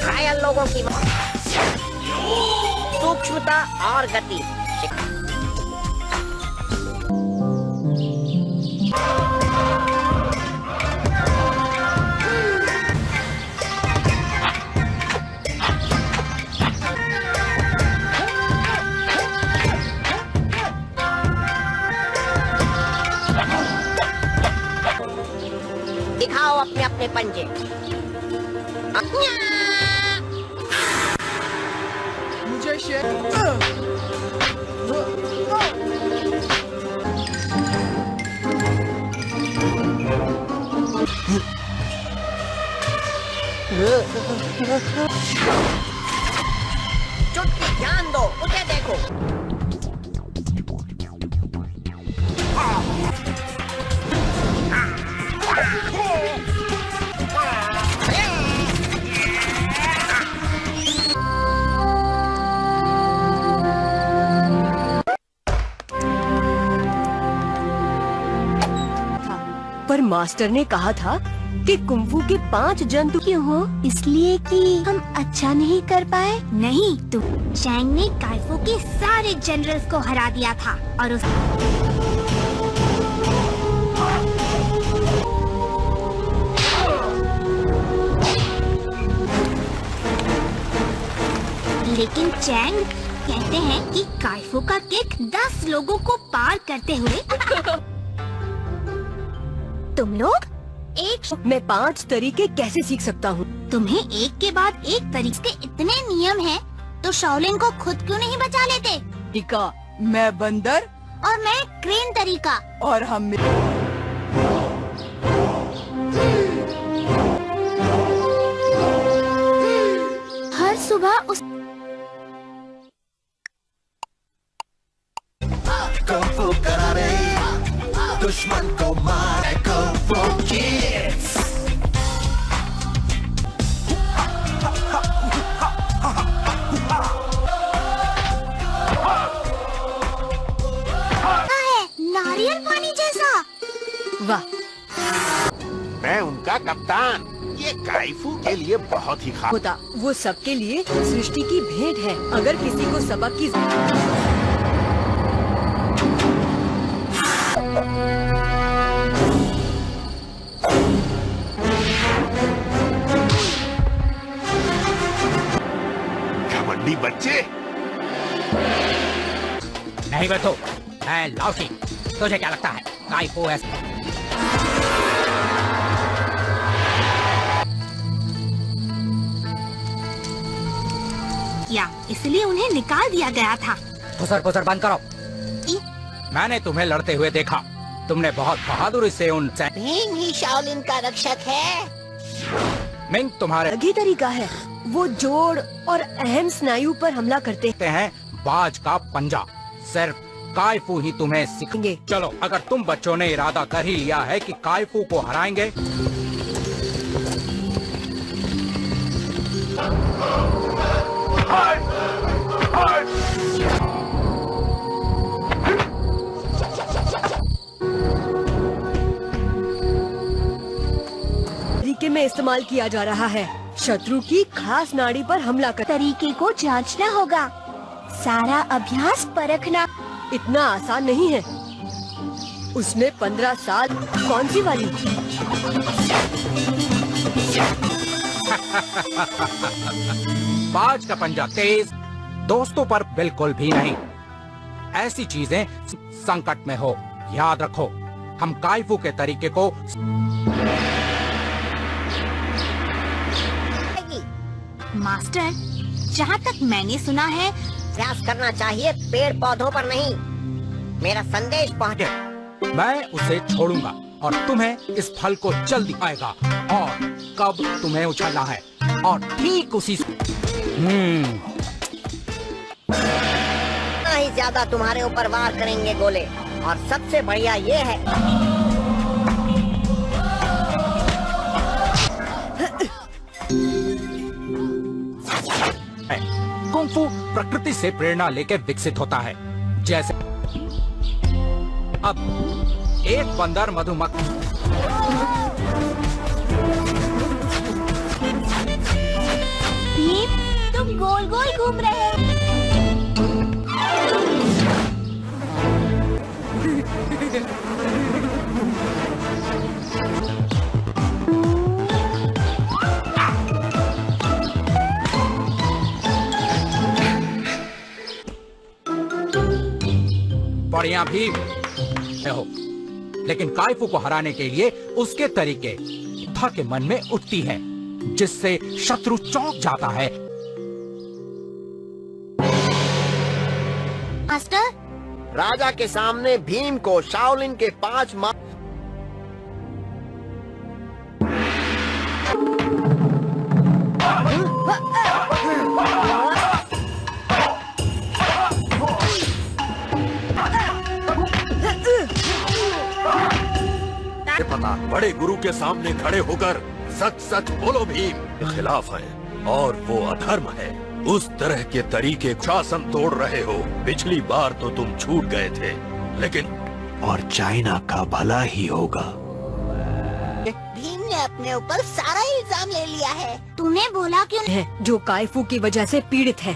घायल लोगों की सूक्ष्मता और गति। दिखाओ अपने अपने पंजे। मुझे शेर चुटकी ध्यान दो, उसे देखो। पर मास्टर ने कहा था कि कुंफू के 5 जंतु क्यों हो? इसलिए कि हम अच्छा नहीं कर पाए? नहीं, तुम चैंग ने काइफू के सारे जनरल्स को हरा दिया था और उस लेकिन चैंग कहते हैं कि काइफू का किक 10 लोगों को पार करते हुए तुम लोग मैं 5 तरीके कैसे सीख सकता हूँ? तुम्हें एक के बाद एक तरीके के इतने नियम हैं, तो शाओलिन को खुद क्यों नहीं बचा लेते? तरीका, मैं बंदर और मैं क्रेन तरीका और हम हर सुबह उस कुंफू करारे दुश्मन को मारे कुंफू किड्स। नारियल पानी जैसा। वाह, मैं उनका कप्तान। ये काइफू के लिए बहुत ही खास होता। वो सबके लिए सृष्टि की भेंट है। अगर किसी को सबक की घमंडी बच्चे। नहीं बैठो, मैं लाउसी। तुझे क्या लगता है काइफू ऐसा? या इसलिए उन्हें निकाल दिया गया था। फुसर बंद करो। मैंने तुम्हें लड़ते हुए देखा। तुमने बहुत बहादुरी से उन भीम ही शाओलिन का रक्षक है। मिंग तुम्हारे अलग ही तरीका है। वो जोड़ और अहम स्नायु पर हमला करते हैं। बाज का पंजा सिर्फ काइफू ही तुम्हें सिखाएंगे। चलो, अगर तुम बच्चों ने इरादा कर ही लिया है कि काइफू को हराएंगे, तरीके में इस्तेमाल किया जा रहा है। शत्रु की खास नाड़ी पर हमला कर तरीके को जांचना होगा। सारा अभ्यास परखना इतना आसान नहीं है। उसमें 15 साल। कौन सी वाली? बाज का पंजा तेज, दोस्तों पर बिल्कुल भी नहीं। ऐसी चीजें संकट में हो, याद रखो। हम काइफू के तरीके को मास्टर, जहाँ तक मैंने सुना है, प्रयास करना चाहिए पेड़ पौधों पर नहीं। मेरा संदेश पहुँचे। मैं उसे छोड़ूंगा और तुम्हें इस फल को जल्दी आएगा और कब तुम्हें उछलना है और ठीक उसी ही ज्यादा तुम्हारे ऊपर वार करेंगे गोले। और सबसे बढ़िया ये है कुंग-फू प्रकृति से प्रेरणा लेकर विकसित होता है। जैसे अब एक बंदर मधुमक्खी भीम, तुम गोल गोल घूम रहे हो। बढ़िया भीम हो, लेकिन काइफू को हराने के लिए उसके तरीके योद्धा के मन में उठती है, जिससे शत्रु चौंक जाता है। मास्टर, राजा के सामने भीम को शाओलिन के 5 पता बड़े गुरु के सामने खड़े होकर सच सच बोलो भीम के खिलाफ हैं और वो अधर्म है। उस तरह के तरीके शासन तोड़ रहे हो। पिछली बार तो तुम छूट गए थे, लेकिन और चाइना का भला ही होगा। भीम ने अपने ऊपर सारा इल्जाम ले लिया है। तूने बोला क्यों है जो काइफू की वजह से पीड़ित है।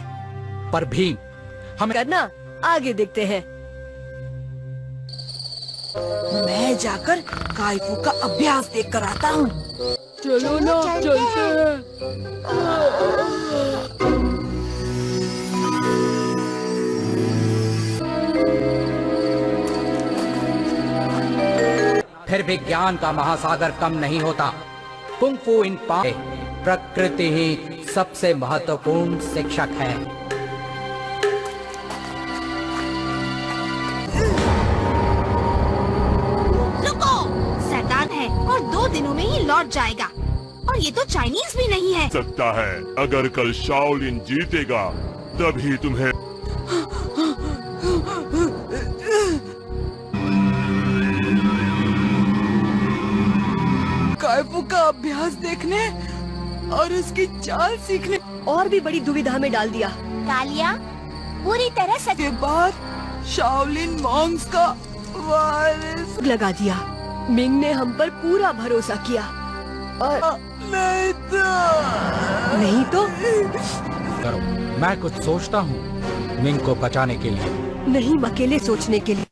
पर भीम हम करना आगे देखते हैं। मैं जाकर काइफू का अभ्यास देख कर आता हूँ। चलो ना, चलते हैं। फिर भी ज्ञान का महासागर कम नहीं होता। कुंग-फू इन 5 प्रकृति ही सबसे महत्वपूर्ण शिक्षक है। शैतान है और 2 दिनों में ही लौट जाएगा। और ये तो चाइनीज भी नहीं है। सकता है अगर कल शाओलिन जीतेगा तभी तुम्हें काइफू का अभ्यास देखने और उसकी चाल सीखने और भी बड़ी दुविधा में डाल दिया। कालिया पूरी तरह सच के बाद शाओलिन मॉन्क्स का वारिस लगा दिया। मिंग ने हम पर पूरा भरोसा किया और नहीं तो करो, मैं कुछ सोचता हूँ मिंग को बचाने के लिए। नहीं, अकेले सोचने के लिए।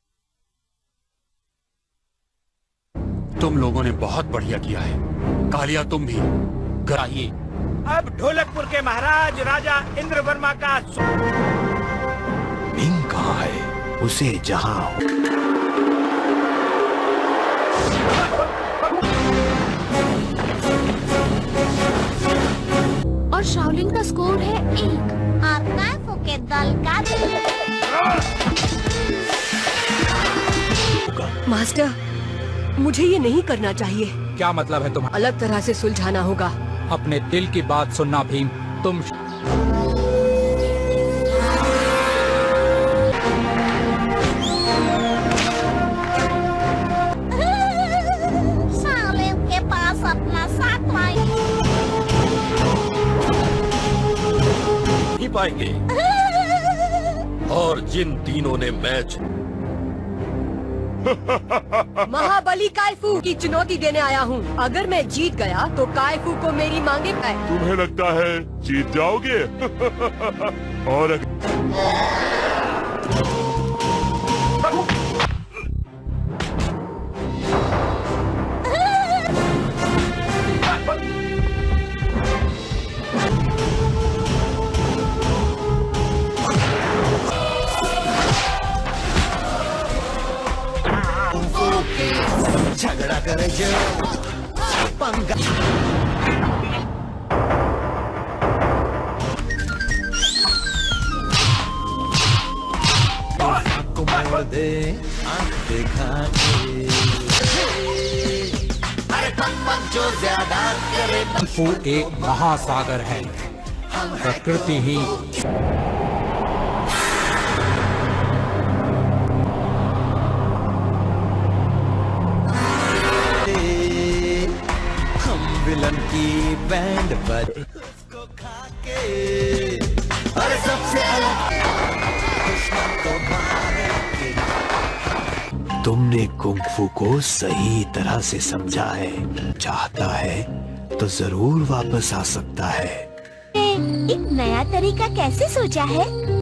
तुम लोगों ने बहुत बढ़िया किया है। कालिया तुम भी कराइए। अब ढोलकपुर के महाराज राजा इंद्रवर्मा का मिंग कहाँ है? उसे जहाँ और शाओलिन का स्कोर है 1 और काइफू के दल का मास्टर, मुझे ये नहीं करना चाहिए। क्या मतलब है तुम्हारा? अलग तरह से सुलझाना होगा। अपने दिल की बात सुनना भीम। तुम शाओलिन के पास अपना साथ नहीं पाएंगे। और जिन तीनों ने मैच महाबली काइफू की चुनौती देने आया हूँ। अगर मैं जीत गया तो काइफू को मेरी मांगे पाए। तुम्हें लगता है जीत जाओगे? और झगड़ा करे जो पंगा को मोड़ दे आंख देखा के। अरे पंपक जो ज्यादा करे। कुंग-फू एक महासागर है। प्रकृति ही विलन की बैंड बज उसको खा के और सबसे अलग दुश्मन को मार के। तुमने कुंग-फू को सही तरह से समझा है, चाहता है तो जरूर वापस आ सकता है। एक नया तरीका कैसे सोचा है?